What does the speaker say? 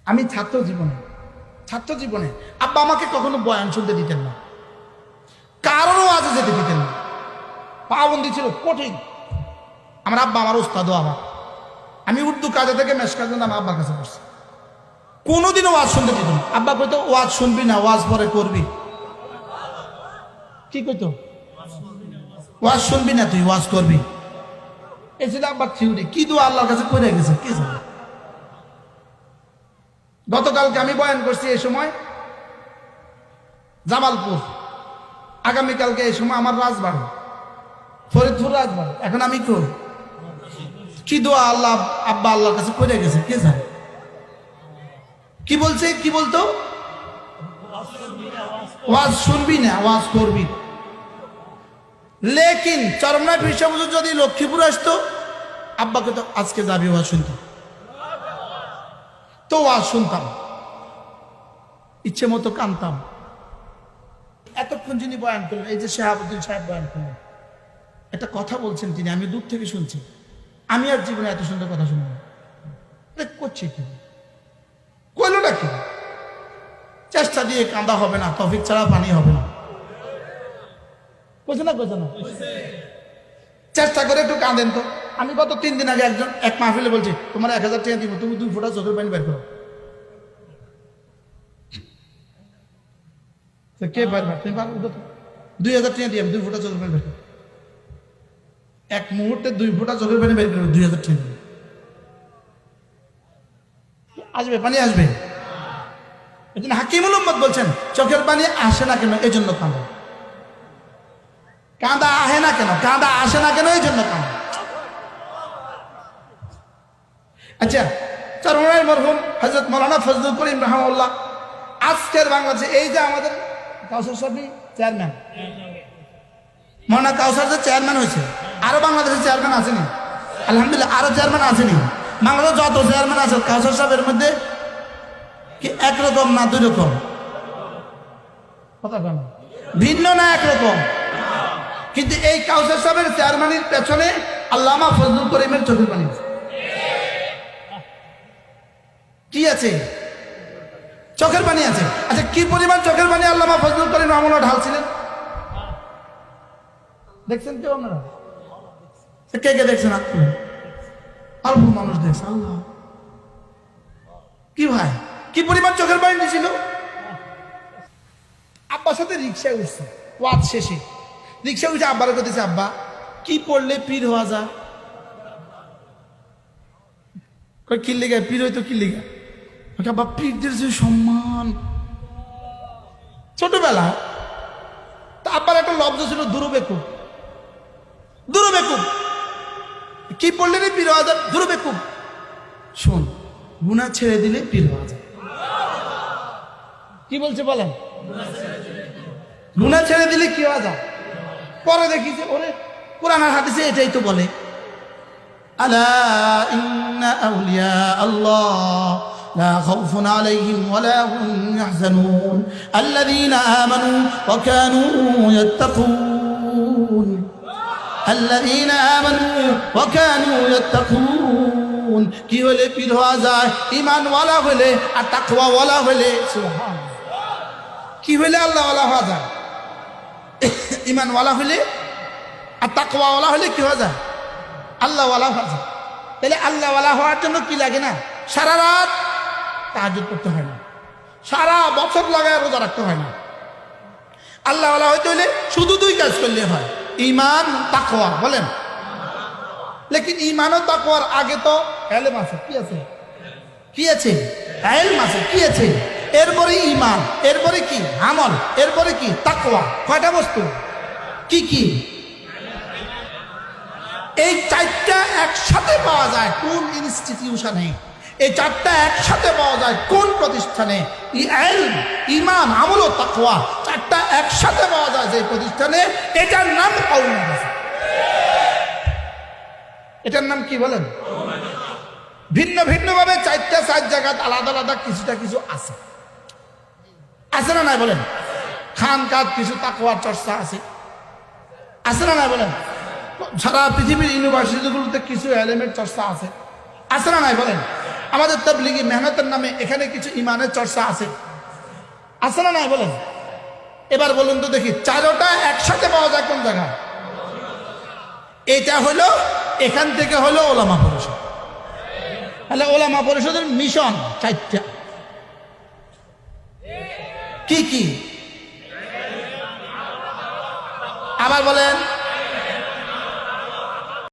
আমি ছাত্র জীবনে আব্বা আমাকে কখনো বয়ান শুনতে দিতেন না, কারোরও আজে যেতে দিতেন না। পাবন্দি ছিল কঠিন। আমার আব্বা আমার ওস্তাদও আমার। আমি উর্দু কাজে থেকে মেশকাজে নাম আব্বার কাছে পড়ছি, কোনোদিনও ওয়াজ শুনতে দিত না। আব্বা কইতো ওয়াজ শুনবি না, ওয়াজ পরে করবি। কি কইতো? ওয়াজ শুনবি না, তুই ওয়াজ করবি। এই ছিল আব্বার থিওরি। কি দোয়া আল্লাহর কাছে করে গেছে কে জানে। গতকালকে আমি বয়ান করছি এই সময় জামালপুর, আগামীকালকে এই সময় আমার রাজবাড়ি ফরিদপুর রাজবাড়ি। এখন আমি কই কি দোয়া আল্লাহ আব্বা আল্লাহর কাছে করে গেছে কে জানে। কি বলছে, কি বলতো? ওয়াজ শুনবি না, ওয়াজ করবি। লেকিন চরমনায় পীর সাহেব হুজুর যদি লক্ষ্মীপুর আসতো, আব্বাকে তো আজকে যাবি ওয়াজ শুনতে, তো ওয়াজ শুনতাম, ইচ্ছে মতো কানতাম। এতক্ষণ যিনি বয়ান করলেন, এই যে শাহাবুদ্দিন সাহেব বয়ান করলেন, একটা কথা বলছেন তিনি, আমি দূর থেকে শুনছি। আমি আর জীবনে এত সুন্দর কথা শুনবো না। করছি কি, কইলটা কি? চেষ্টা দিয়ে কাঁদা হবে না, তৌফিক ছাড়া পানি হবে না। বুঝে না, বুঝে না? চেষ্টা করে একটু কাঁদেন তো। আমি গত 3 দিন আগে এক মাহফিলে বলছি, তোমার 1000 টাকা দিব, তুমি 2 ফোঁটা চোখের পানি বের করো। কে পারবা? তুমি পারবো তো? 2000 টাকা দিয়ে 2 ফোঁটা চোখের পানি বের করো। এক মুহূর্তে 2 ফোঁটা চোখের পানি বের করো, 2000 টাকা দিবে। আসবে, পানি আসবে। এই জন্য হাকিমুল উম্মত বলছেন, চোখের পানি আসে না কেন, এই জন্য কাঁদো। কাঁদা আহে না কেন, কাঁদা আসে না কেন, এই জন্য কাঁদো। আচ্ছা, চরমনাইয়ের মরহুম হযরত মাওলানা ফজলুল করিম রাহমাহুল্লাহ আজকের বাংলাদেশে এই যে আমাদের কাউসার সাহেব চেয়ারম্যান, মাওলানা কাউসার যে চেয়ারম্যান হয়েছে, আরো বাংলাদেশের চেয়ারম্যান আসেনি? আলহামদুলিল্লাহ, আরো চেয়ারম্যান আসেনি? বাংলাদেশ যত চেয়ারম্যান আছে কাউসার সাহেবের মধ্যে কি একরকম না 2 রকম? কথা কেন ভিন্ন না, একরকম। কিন্তু এই কাউসার সাহেবের চেয়ারম্যানের পেছনে আল্লামা ফজলুল করিমের চোখের পানি আছে। কি আছে? চোখের পানি আছে। আচ্ছা, কি পরিমাণ চোখের পানি আল্লামা ফজলুল করিম রাহমাহুল্লাহ ঢালছিলেন দেখছেন কেউ আপনারা? কে কে দেখছেন? অল্প মানুষ দেখছে। আল্লাহ, কি ভাই, কি পরিমাণ চোখের পানি দিয়েছিল। আব্বার সাথে রিক্সায় উঠছে ওয়াজ শেষে, রিক্সা উঠে আব্বার করতেছে, আব্বা কি পড়লে পীর হওয়া যায়? কি লেগে পীর হইতো? কি লেগে? আব্বা, পীরদের যে সম্মান। ছোটবেলা তা আব্বার একটা লব্ধ ছিল, দুরুবেকুব। দুরুবেকুব কি পড়লে রে পীর হওয়া যায়? দুরুবেকুব। শোন, গুনাহ ছেড়ে দিলে পীর হওয়া যায়। কি বলছে বলেন? গুনাহ ছেড়ে দিলে কি হওয়া যায়? পরে দেখি যে ওরে কোরআন আর হাদিসে এটাই তো বলে, আলা ইন্না আউলিয়া আল্লাহ لا خوف عليهم ولا هم يحزنون الذين آمنوا وكانوا يتقون الذين آمنوا وكانوا يتقون কি হলে পীর হওয়া যায়? ঈমান ওয়ালা হলে আর তাকওয়া ওয়ালা হলে। সুবহানাল্লাহ। কি হলে আল্লাহ ওয়ালা হওয়া যায়? ঈমান ওয়ালা হলে আর তাকওয়া ওয়ালা হলে কি হওয়া যায়? আল্লাহ ওয়ালা হওয়া যায়। তাহলে আল্লাহ ওয়ালা হওয়ার জন্য কি লাগে না? সারা রাত তাহাজ্জুদ করতে হয় না, সারা বছর লাগায় রোজা রাখতে হয় না। আল্লাহ ওয়ালা হইতে হলে শুধু 2 কাজ করলে হয়, ঈমান তাকওয়া। বলেন, লেকিন ঈমান ও তাকওয়ার আগে তো ইলম আছে। কি আছে? কি আছে? ইলম আছে। কি আছে? এরপরে ঈমান, এরপরে কি? আমল, এরপরে কি? তাকওয়া। কয়টা বস্তু? কি কি? এই 4টা একসাথে পাওয়া যায় কোন ইনস্টিটিউশনে? এই 4টা একসাথে পাওয়া যায় কোন প্রতিষ্ঠানে? ইলম, ঈমান, আমল ও তাকওয়া 4টা একসাথে পাওয়া যায় যে প্রতিষ্ঠানে, এটার নাম কওমি মাদ্রাসা। এটার নাম কি বলেন? ভিন্ন ভিন্ন ভাবে 4 জায়গা আলাদা আলাদা কিছুটা কিছু আছে। আছে না নাই বলেন? খানকাত কিছু তাকওয়ার চর্চা আছে, আছে না নাই বলেন? সারা পৃথিবীর ইউনিভার্সিটিগুলোতে কিছু এলিমের চর্চা আছে, আছে না নাই বলেন? আমাদের তাবলীগী মেহনতের নামে এখানে কিছু ইমানের চর্চা আছে, আছে না নাই বলেন? এবার বলুন তো দেখি, চারোটা একসাথে পাওয়া যায় কোন জায়গায়? এটা হলো এখান থেকে হলো ওলামা পরিষদ। তাহলে ওলামা পরিষদের মিশন চারটা, কি কি আবার বলেন?